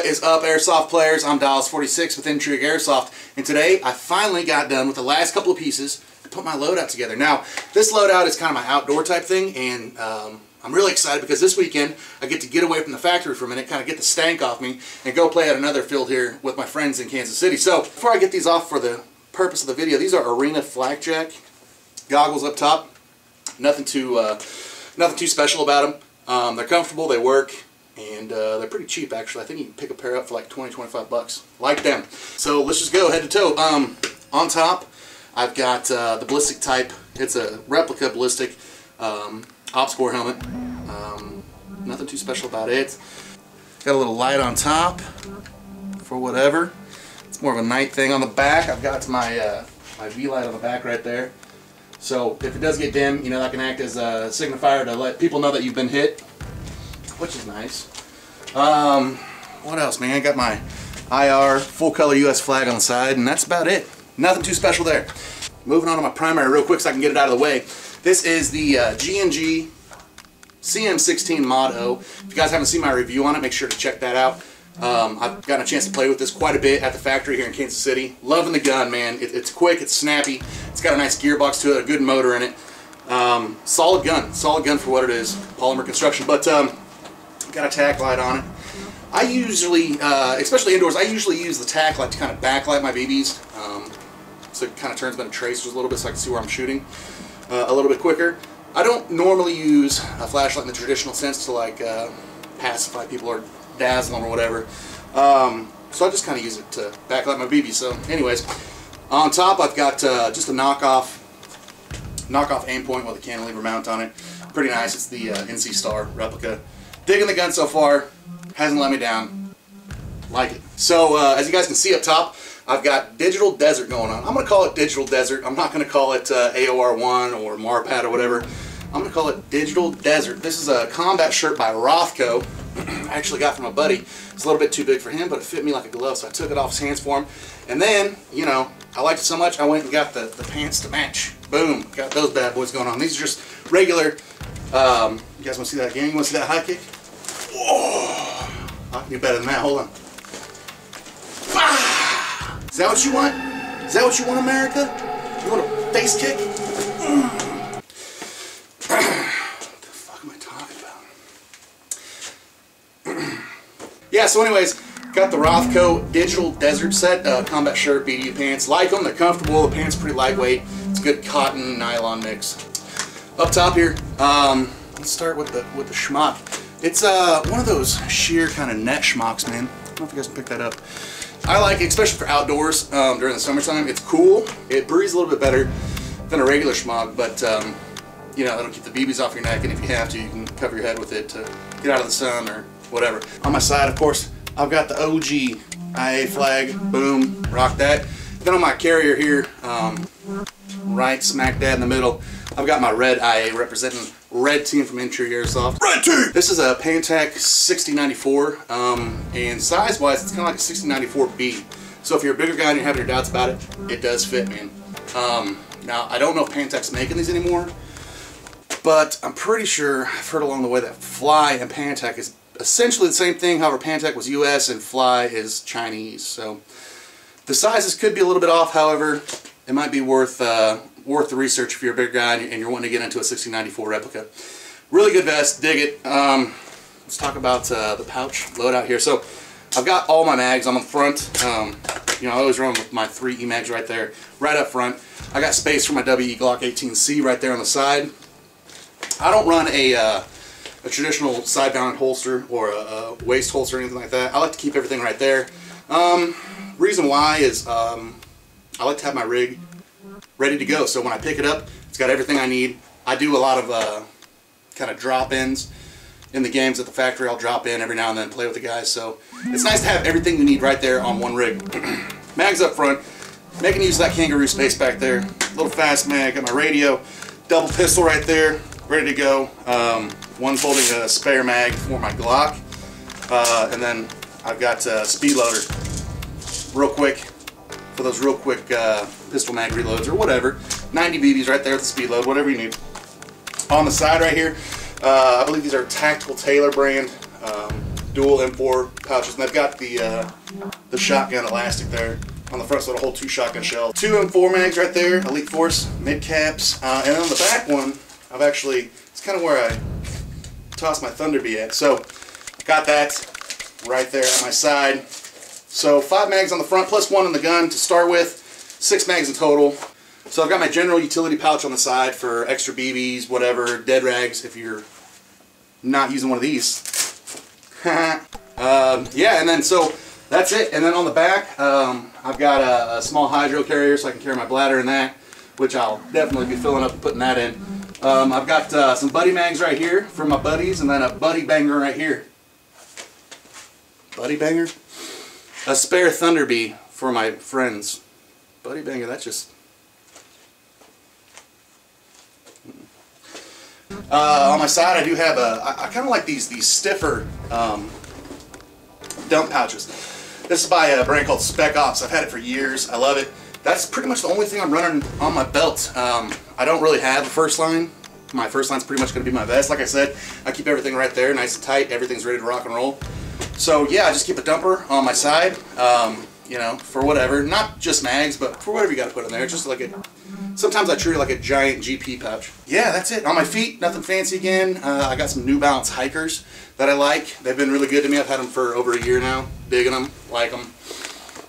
What is up, Airsoft players? I'm Ʇ46 with Intrigue Airsoft, and today I finally got done with the last couple of pieces to put my loadout together. Now, this loadout is kind of my outdoor type thing, and I'm really excited because this weekend I get to get away from the factory for a minute, kind of get the stank off me, and go play at another field here with my friends in Kansas City. So, before I get these off for the purpose of the video, these are Arena FlakJak goggles up top. Nothing too special about them. They're comfortable, they work. And they're pretty cheap, actually. I think you can pick a pair up for like 20-25 bucks. Like them. So let's just go head to toe. On top, I've got the Ballistic type. It's a Replica Ballistic OpsCore helmet. Nothing too special about it. Got a little light on top for whatever. It's more of a night thing. On the back, I've got my my V-light on the back right there. So if it does get dim, you know, that can act as a signifier to let people know that you've been hit, which is nice. What else, man? I got my IR full color US flag on the side, and that's about it. Nothing too special there. Moving on to my primary real quick so I can get it out of the way. This is the G&G CM16 Mod O. If you guys haven't seen my review on it, make sure to check that out. I've gotten a chance to play with this quite a bit at the factory here in Kansas City. Loving the gun, man. It's quick, it's snappy, it's got a nice gearbox to it, a good motor in it. Solid gun for what it is. Polymer construction, but got a tack light on it. I usually, especially indoors, I usually use the tack light to kind of backlight my BBs. So it kind of turns them into tracers a little bit so I can see where I'm shooting a little bit quicker. I don't normally use a flashlight in the traditional sense to like pacify people or dazzle them or whatever. So I just kind of use it to backlight my BBs. So anyways, on top I've got just a knockoff Aimpoint with a cantilever mount on it. Pretty nice. It's the NC Star Replica. Digging the gun so far, hasn't let me down. Like it. So as you guys can see up top, I've got Digital Desert going on. I'm going to call it Digital Desert. I'm not going to call it AOR1 or Marpad or whatever. I'm going to call it Digital Desert. This is a combat shirt by Rothco. I actually got from a buddy. It's a little bit too big for him, but it fit me like a glove, so I took it off his hands for him. And then, you know, I liked it so much, I went and got the pants to match. Boom, got those bad boys going on. These are just regular. You guys want to see that again? You want to see that high kick? Whoa! I can do better than that. Hold on. Is that what you want? Is that what you want, America? You want a face kick? What the fuck am I talking about? Yeah, so anyways, got the Rothco Digital Desert set, combat shirt, BDU pants. Like them, they're comfortable, the pants are pretty lightweight. It's a good cotton nylon mix. Up top here, let's start with the schmuck. It's one of those sheer kind of net schmucks, man. I don't know if you guys can pick that up. I like it, especially for outdoors during the summertime. It's cool. It breathes a little bit better than a regular schmuck, but you know, it'll keep the BBs off your neck, and if you have to, you can cover your head with it to get out of the sun or whatever. On my side, of course, I've got the OG IA flag. Boom, rock that. Then on my carrier here, right smack dab in the middle, I've got my red IA representing red team from Intrigue Airsoft. Red team! This is a Pantac 6094, and size-wise, it's kind of like a 6094B. So if you're a bigger guy and you're having your doubts about it, it does fit, man. Now, I don't know if Pantac's making these anymore, but I'm pretty sure I've heard along the way that Fly and Pantac is essentially the same thing. However, Pantac was US and Fly is Chinese. So the sizes could be a little bit off. However, it might be worth the research if you're a bigger guy and you're wanting to get into a 6094 replica. Really good vest, dig it. Let's talk about the pouch loadout here. So I've got all my mags on the front. You know, I always run with my 3 E-mags right there, right up front. I got space for my WE Glock 18C right there on the side. I don't run a traditional side-mounted holster or a waist holster or anything like that. I like to keep everything right there. Reason why is I like to have my rig ready to go, so when I pick it up, it's got everything I need. I do a lot of kind of drop-ins in the games at the factory. I'll drop in every now and then, play with the guys, so it's nice to have everything you need right there on one rig. Mags up front, making use of that kangaroo space back there. Little fast mag, got my radio, double pistol right there, ready to go. One's holding a spare mag for my Glock, and then I've got a speed loader, real quick, for those real quick pistol mag reloads or whatever. 90 BBs right there with the speed load, whatever you need. On the side right here, I believe these are Tactical Taylor brand dual M4 pouches, and they've got the shotgun elastic there on the front, so it'll hold 2 shotgun shells. 2 M4 mags right there, Elite Force mid caps, and then on the back one, I've actually, it's kind of where I toss my Ʇᴜ밝ᴜ at. So got that right there at my side. So 5 mags on the front plus 1 in the gun to start with, 6 mags in total. So I've got my general utility pouch on the side for extra BBs, whatever, dead rags if you're not using one of these. Yeah, and then so that's it. And then on the back, I've got a small hydro carrier so I can carry my bladder in that, which I'll definitely be filling up and putting that in. I've got some buddy mags right here for my buddies, and then a buddy banger right here. Buddy banger? A spare Ʇᴜ밝ᴜ for my friends. Buddy banger, that's just... on my side I do have I kind of like these stiffer dump pouches. This is by a brand called Spec. I've had it for years. I love it. That's pretty much the only thing I'm running on my belt. I don't really have a first line. My first line's pretty much going to be my vest. Like I said, I keep everything right there, nice and tight. Everything's ready to rock and roll. So yeah, I just keep a dumper on my side, you know, for whatever. Not just mags, but for whatever you got to put in there. Just like a, sometimes I treat it like a giant GP pouch. Yeah, that's it. On my feet, nothing fancy again. I got some New Balance hikers that I like. They've been really good to me. I've had them for over a year now. Digging them, like them.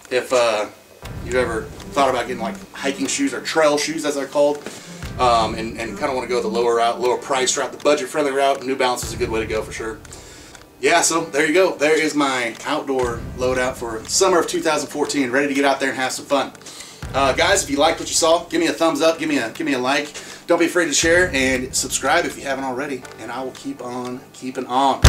If you've ever thought about getting like hiking shoes or trail shoes as they're called, and kind of want to go the lower route, lower price route, the budget friendly route, New Balance is a good way to go for sure. Yeah, so there you go. There is my outdoor loadout for summer of 2014. Ready to get out there and have some fun. Guys, if you liked what you saw, give me a thumbs up, give me a like. Don't be afraid to share and subscribe if you haven't already. And I will keep on keeping on.